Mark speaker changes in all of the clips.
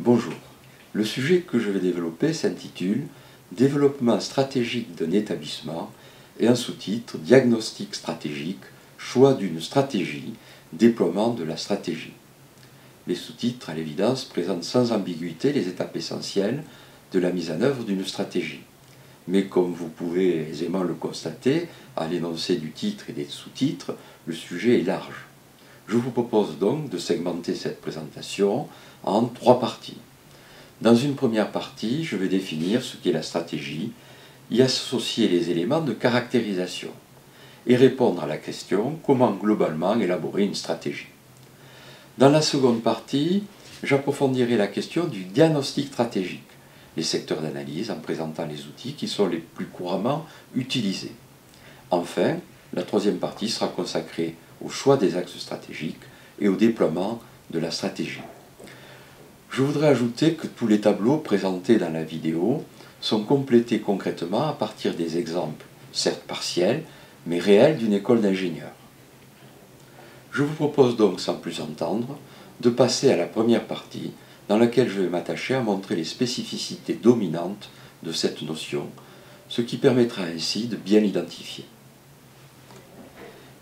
Speaker 1: Bonjour. Le sujet que je vais développer s'intitule « Développement stratégique d'un établissement » et un sous-titre « Diagnostic stratégique, choix d'une stratégie, déploiement de la stratégie ». Les sous-titres, à l'évidence, présentent sans ambiguïté les étapes essentielles de la mise en œuvre d'une stratégie. Mais comme vous pouvez aisément le constater, à l'énoncé du titre et des sous-titres, le sujet est large. Je vous propose donc de segmenter cette présentation en 3 parties. Dans une première partie, je vais définir ce qu'est la stratégie, y associer les éléments de caractérisation et répondre à la question comment globalement élaborer une stratégie. Dans la seconde partie, j'approfondirai la question du diagnostic stratégique, les secteurs d'analyse en présentant les outils qui sont les plus couramment utilisés. Enfin, la troisième partie sera consacrée au choix des axes stratégiques et au déploiement de la stratégie. Je voudrais ajouter que tous les tableaux présentés dans la vidéo sont complétés concrètement à partir des exemples, certes partiels, mais réels d'une école d'ingénieurs. Je vous propose donc, sans plus entendre, de passer à la première partie, dans laquelle je vais m'attacher à montrer les spécificités dominantes de cette notion, ce qui permettra ainsi de bien l'identifier.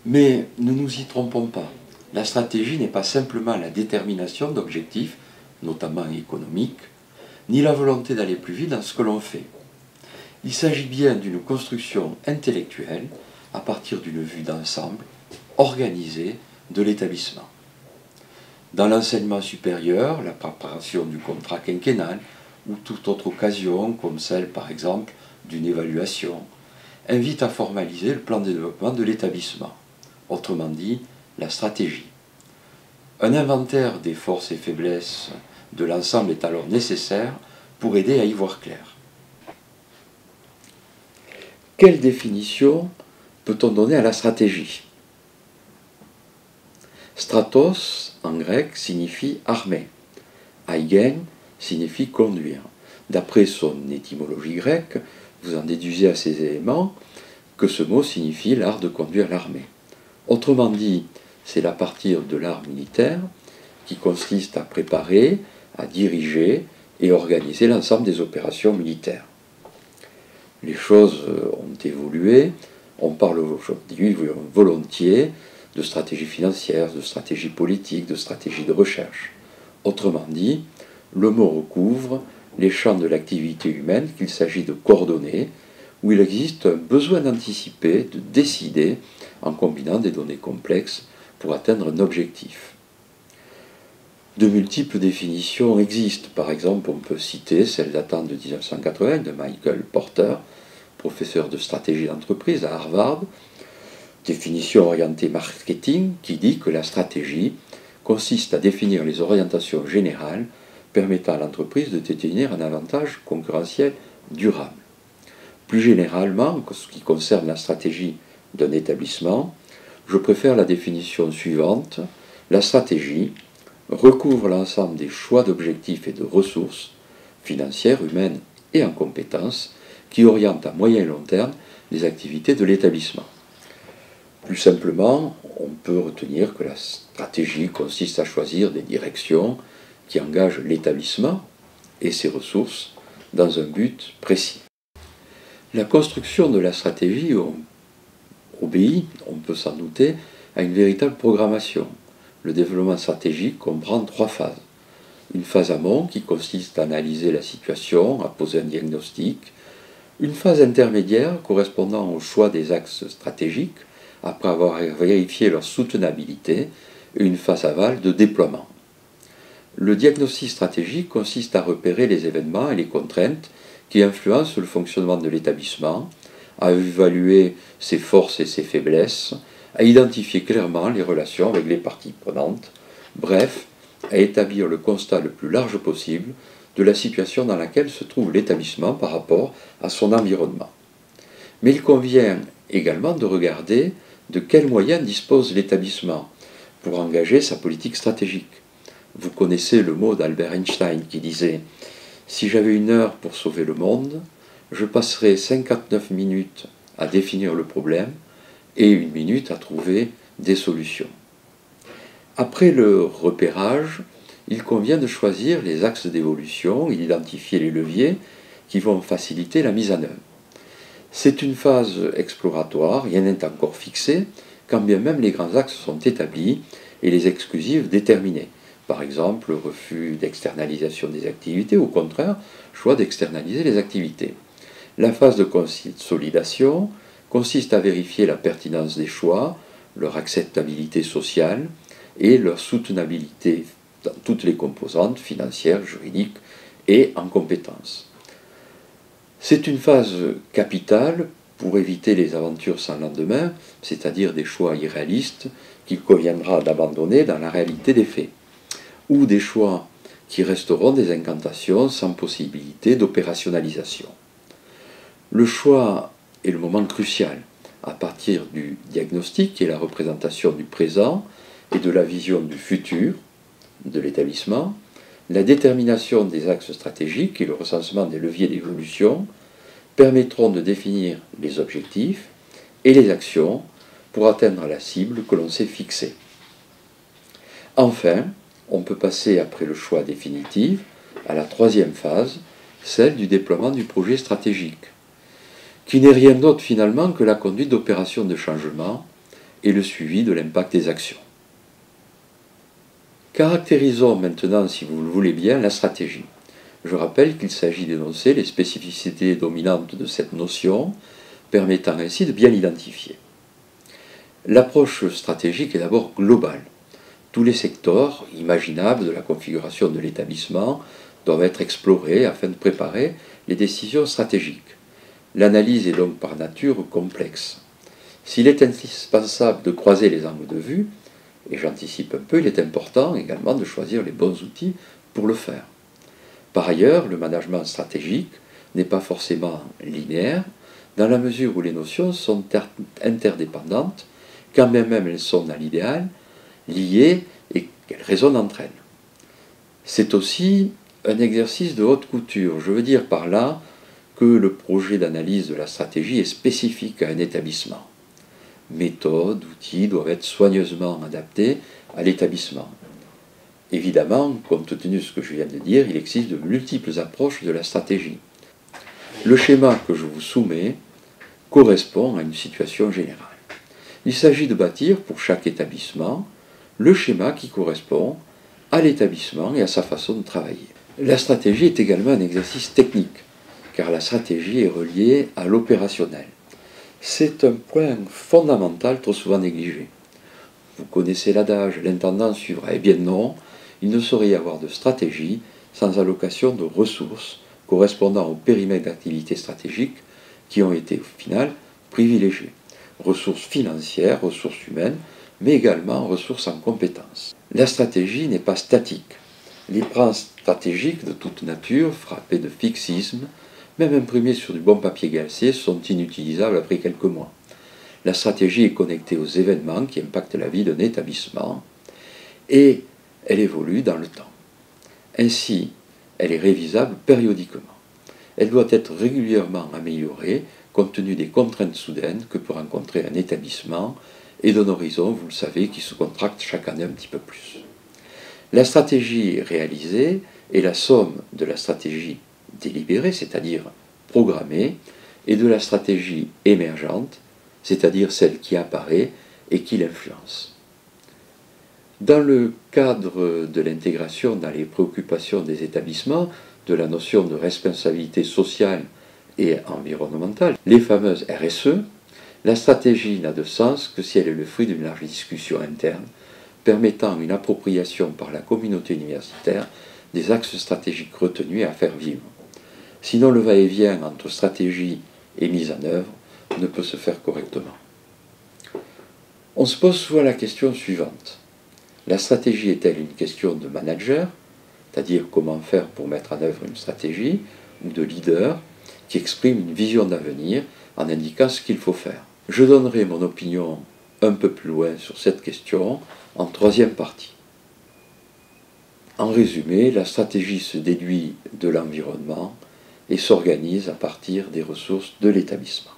Speaker 1: Mais ne nous y trompons pas, la stratégie n'est pas simplement la détermination d'objectifs, notamment économiques, ni la volonté d'aller plus vite dans ce que l'on fait. Il s'agit bien d'une construction intellectuelle à partir d'une vue d'ensemble, organisée, de l'établissement. Dans l'enseignement supérieur, la préparation du contrat quinquennal ou toute autre occasion, comme celle par exemple d'une évaluation, invite à formaliser le plan de développement de l'établissement, autrement dit la stratégie. Un inventaire des forces et faiblesses de l'ensemble est alors nécessaire pour aider à y voir clair. Quelle définition peut-on donner à la stratégie ? Stratos, en grec, signifie armée. Eigen signifie conduire. D'après son étymologie grecque, vous en déduisez à ces éléments que ce mot signifie l'art de conduire l'armée. Autrement dit, c'est à partir de l'art militaire qui consiste à préparer, à diriger et organiser l'ensemble des opérations militaires. Les choses ont évolué, on parle aujourd'hui volontiers de stratégie financière, de stratégie politique, de stratégie de recherche. Autrement dit, le mot recouvre les champs de l'activité humaine qu'il s'agit de coordonner, où il existe un besoin d'anticiper, de décider, en combinant des données complexes pour atteindre un objectif. De multiples définitions existent. Par exemple, on peut citer celle datant de 1980 de Michael Porter, professeur de stratégie d'entreprise à Harvard, définition orientée marketing qui dit que la stratégie consiste à définir les orientations générales permettant à l'entreprise de détenir un avantage concurrentiel durable. Plus généralement, en ce qui concerne la stratégie d'un établissement, je préfère la définition suivante. La stratégie recouvre l'ensemble des choix d'objectifs et de ressources financières, humaines et en compétences qui orientent à moyen et long terme les activités de l'établissement. Plus simplement, on peut retenir que la stratégie consiste à choisir des directions qui engagent l'établissement et ses ressources dans un but précis. La construction de la stratégie obéit, on peut s'en douter, à une véritable programmation. Le développement stratégique comprend 3 phases. Une phase amont qui consiste à analyser la situation, à poser un diagnostic. Une phase intermédiaire correspondant au choix des axes stratégiques, après avoir vérifié leur soutenabilité, et une phase aval de déploiement. Le diagnostic stratégique consiste à repérer les événements et les contraintes qui influencent le fonctionnement de l'établissement, à évaluer ses forces et ses faiblesses, à identifier clairement les relations avec les parties prenantes, bref, à établir le constat le plus large possible de la situation dans laquelle se trouve l'établissement par rapport à son environnement. Mais il convient également de regarder de quels moyens dispose l'établissement pour engager sa politique stratégique. Vous connaissez le mot d'Albert Einstein qui disait « Si j'avais 1 heure pour sauver le monde, je passerais 59 minutes à définir le problème et 1 minute à trouver des solutions. » Après le repérage, il convient de choisir les axes d'évolution et d'identifier les leviers qui vont faciliter la mise en œuvre. C'est une phase exploratoire, rien n'est encore fixé, quand bien même les grands axes sont établis et les exclusives déterminées. Par exemple, refus d'externalisation des activités, ou au contraire, choix d'externaliser les activités. La phase de consolidation consiste à vérifier la pertinence des choix, leur acceptabilité sociale et leur soutenabilité dans toutes les composantes financières, juridiques et en compétences. C'est une phase capitale pour éviter les aventures sans lendemain, c'est-à-dire des choix irréalistes qu'il conviendra d'abandonner dans la réalité des faits, ou des choix qui resteront des incantations sans possibilité d'opérationnalisation. Le choix est le moment crucial, à partir du diagnostic qui est la représentation du présent et de la vision du futur de l'établissement, la détermination des axes stratégiques et le recensement des leviers d'évolution permettront de définir les objectifs et les actions pour atteindre la cible que l'on s'est fixée. Enfin, on peut passer après le choix définitif à la troisième phase, celle du déploiement du projet stratégique, qui n'est rien d'autre finalement que la conduite d'opérations de changement et le suivi de l'impact des actions. Caractérisons maintenant, si vous le voulez bien, la stratégie. Je rappelle qu'il s'agit d'énoncer les spécificités dominantes de cette notion, permettant ainsi de bien l'identifier. L'approche stratégique est d'abord globale. Tous les secteurs imaginables de la configuration de l'établissement doivent être explorés afin de préparer les décisions stratégiques. L'analyse est donc par nature complexe. S'il est indispensable de croiser les angles de vue, et j'anticipe un peu, il est important également de choisir les bons outils pour le faire. Par ailleurs, le management stratégique n'est pas forcément linéaire, dans la mesure où les notions sont interdépendantes, quand même elles sont dans l'idéal, liées et qu'elles résonnent entre elles. C'est aussi un exercice de haute couture. Je veux dire par là que le projet d'analyse de la stratégie est spécifique à un établissement. Méthodes, outils doivent être soigneusement adaptés à l'établissement. Évidemment, compte tenu de ce que je viens de dire, il existe de multiples approches de la stratégie. Le schéma que je vous soumets correspond à une situation générale. Il s'agit de bâtir pour chaque établissement le schéma qui correspond à l'établissement et à sa façon de travailler. La stratégie est également un exercice technique, car la stratégie est reliée à l'opérationnel. C'est un point fondamental trop souvent négligé. Vous connaissez l'adage, l'intendant suivra. Eh bien non, il ne saurait y avoir de stratégie sans allocation de ressources correspondant au périmètre d'activité stratégique qui ont été au final privilégiées. Ressources financières, ressources humaines, mais également ressources en compétences. La stratégie n'est pas statique. Les plans stratégiques de toute nature, frappés de fixisme, même imprimés sur du bon papier glacé, sont inutilisables après quelques mois. La stratégie est connectée aux événements qui impactent la vie d'un établissement et elle évolue dans le temps. Ainsi, elle est révisable périodiquement. Elle doit être régulièrement améliorée compte tenu des contraintes soudaines que peut rencontrer un établissement et d'un horizon, vous le savez, qui se contracte chaque année un petit peu plus. La stratégie réalisée est la somme de la stratégie délibérée, c'est-à-dire programmée, et de la stratégie émergente, c'est-à-dire celle qui apparaît et qui l'influence. Dans le cadre de l'intégration dans les préoccupations des établissements de la notion de responsabilité sociale et environnementale, les fameuses RSE, la stratégie n'a de sens que si elle est le fruit d'une large discussion interne permettant une appropriation par la communauté universitaire des axes stratégiques retenus et à faire vivre. Sinon, le va-et-vient entre stratégie et mise en œuvre ne peut se faire correctement. On se pose souvent la question suivante. La stratégie est-elle une question de manager, c'est-à-dire comment faire pour mettre en œuvre une stratégie, ou de leader, qui exprime une vision d'avenir en indiquant ce qu'il faut faire? Je donnerai mon opinion un peu plus loin sur cette question en troisième partie. En résumé, la stratégie se déduit de l'environnement et s'organise à partir des ressources de l'établissement.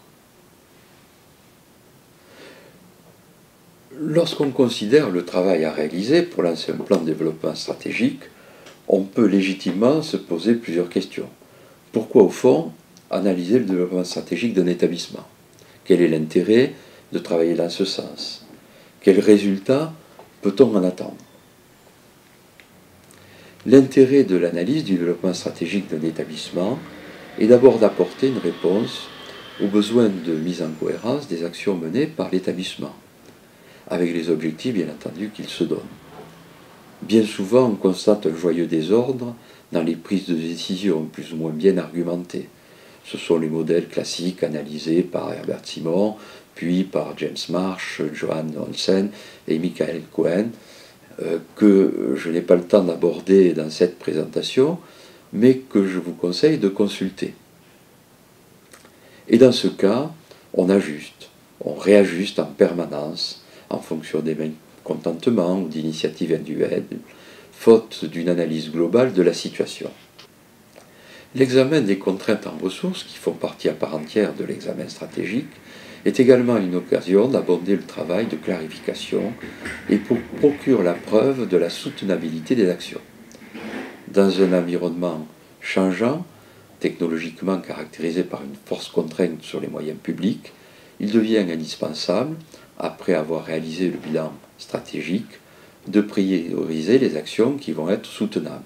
Speaker 1: Lorsqu'on considère le travail à réaliser pour lancer un plan de développement stratégique, on peut légitimement se poser plusieurs questions. Pourquoi, au fond, analyser le développement stratégique d'un établissement? Quel est l'intérêt de travailler dans ce sens? Quels résultats peut-on en attendre? L'intérêt de l'analyse du développement stratégique d'un établissement est d'abord d'apporter une réponse aux besoins de mise en cohérence des actions menées par l'établissement, avec les objectifs bien entendu qu'il se donne. Bien souvent, on constate un joyeux désordre dans les prises de décision plus ou moins bien argumentées. Ce sont les modèles classiques analysés par Herbert Simon, puis par James Marsh, Johan Olsen et Michael Cohen, que je n'ai pas le temps d'aborder dans cette présentation, mais que je vous conseille de consulter. Et dans ce cas, on ajuste, on réajuste en permanence en fonction des mécontentements ou d'initiatives individuelles, faute d'une analyse globale de la situation. L'examen des contraintes en ressources, qui font partie à part entière de l'examen stratégique, est également une occasion d'aborder le travail de clarification et procure la preuve de la soutenabilité des actions. Dans un environnement changeant, technologiquement caractérisé par une forte contrainte sur les moyens publics, il devient indispensable, après avoir réalisé le bilan stratégique, de prioriser les actions qui vont être soutenables.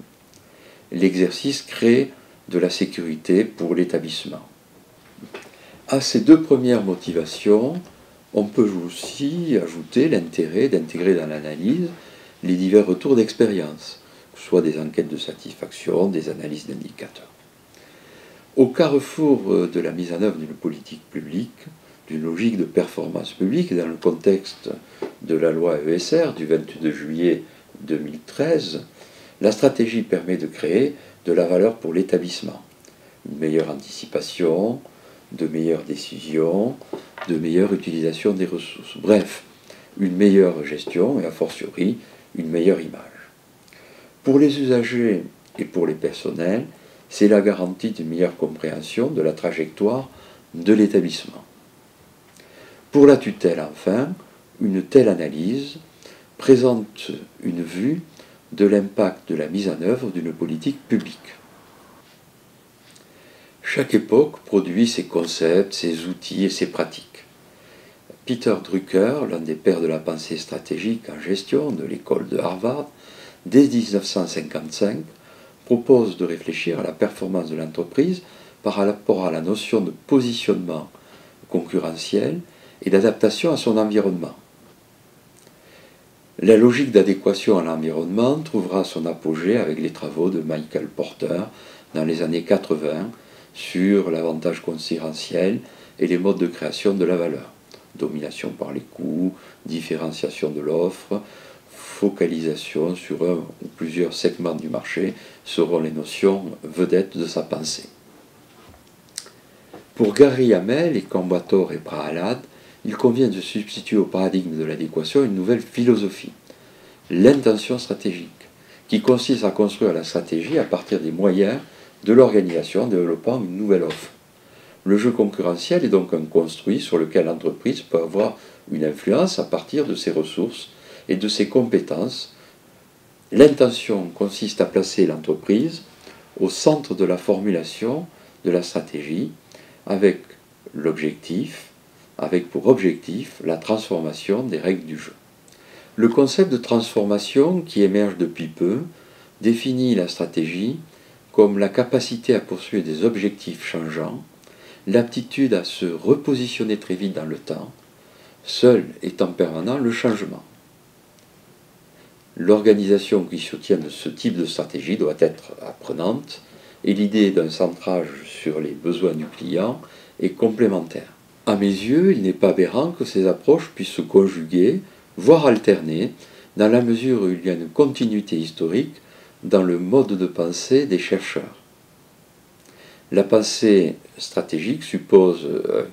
Speaker 1: L'exercice crée de la sécurité pour l'établissement. À ces deux premières motivations, on peut aussi ajouter l'intérêt d'intégrer dans l'analyse les divers retours d'expérience, que ce soit des enquêtes de satisfaction, des analyses d'indicateurs. Au carrefour de la mise en œuvre d'une politique publique, d'une logique de performance publique, dans le contexte de la loi ESR du 22 juillet 2013, la stratégie permet de créer de la valeur pour l'établissement. Une meilleure anticipation, de meilleures décisions, de meilleure utilisation des ressources. Bref, une meilleure gestion et a fortiori une meilleure image. Pour les usagers et pour les personnels, c'est la garantie d'une meilleure compréhension de la trajectoire de l'établissement. Pour la tutelle, enfin, une telle analyse présente une vue de l'impact de la mise en œuvre d'une politique publique. Chaque époque produit ses concepts, ses outils et ses pratiques. Peter Drucker, l'un des pères de la pensée stratégique en gestion de l'école de Harvard, dès 1955, propose de réfléchir à la performance de l'entreprise par rapport à la notion de positionnement concurrentiel et d'adaptation à son environnement. La logique d'adéquation à l'environnement trouvera son apogée avec les travaux de Michael Porter dans les années 80 sur l'avantage concurrentiel et les modes de création de la valeur. Domination par les coûts, différenciation de l'offre, focalisation sur un ou plusieurs segments du marché seront les notions vedettes de sa pensée. Pour Gary Hamel et Cambator et Prahalad, il convient de substituer au paradigme de l'adéquation une nouvelle philosophie, l'intention stratégique, qui consiste à construire la stratégie à partir des moyens de l'organisation en développant une nouvelle offre. Le jeu concurrentiel est donc un construit sur lequel l'entreprise peut avoir une influence à partir de ses ressources et de ses compétences. L'intention consiste à placer l'entreprise au centre de la formulation de la stratégie avec pour objectif la transformation des règles du jeu. Le concept de transformation, qui émerge depuis peu, définit la stratégie comme la capacité à poursuivre des objectifs changeants, l'aptitude à se repositionner très vite dans le temps, seul étant permanent le changement. L'organisation qui soutient ce type de stratégie doit être apprenante et l'idée d'un centrage sur les besoins du client est complémentaire. À mes yeux, il n'est pas aberrant que ces approches puissent se conjuguer, voire alterner, dans la mesure où il y a une continuité historique dans le mode de pensée des chercheurs. La pensée stratégique suppose un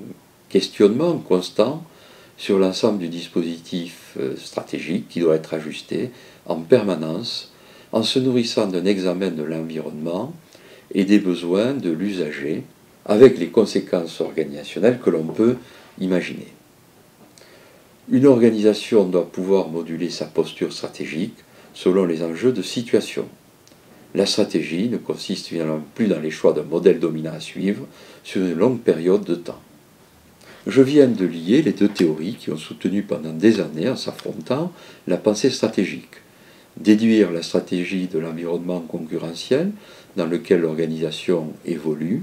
Speaker 1: questionnement constant sur l'ensemble du dispositif stratégique qui doit être ajusté en permanence en se nourrissant d'un examen de l'environnement et des besoins de l'usager avec les conséquences organisationnelles que l'on peut imaginer. Une organisation doit pouvoir moduler sa posture stratégique selon les enjeux de situation. La stratégie ne consiste finalement plus dans les choix d'un modèle dominant à suivre sur une longue période de temps. Je viens de lier les deux théories qui ont soutenu pendant des années, en s'affrontant, la pensée stratégique. Déduire la stratégie de l'environnement concurrentiel dans lequel l'organisation évolue,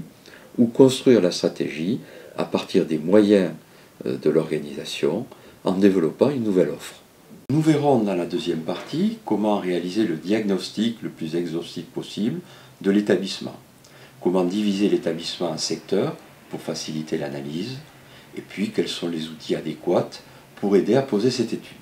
Speaker 1: ou construire la stratégie à partir des moyens de l'organisation en développant une nouvelle offre. Nous verrons dans la deuxième partie comment réaliser le diagnostic le plus exhaustif possible de l'établissement, comment diviser l'établissement en secteurs pour faciliter l'analyse, et puis quels sont les outils adéquats pour aider à poser cette étude.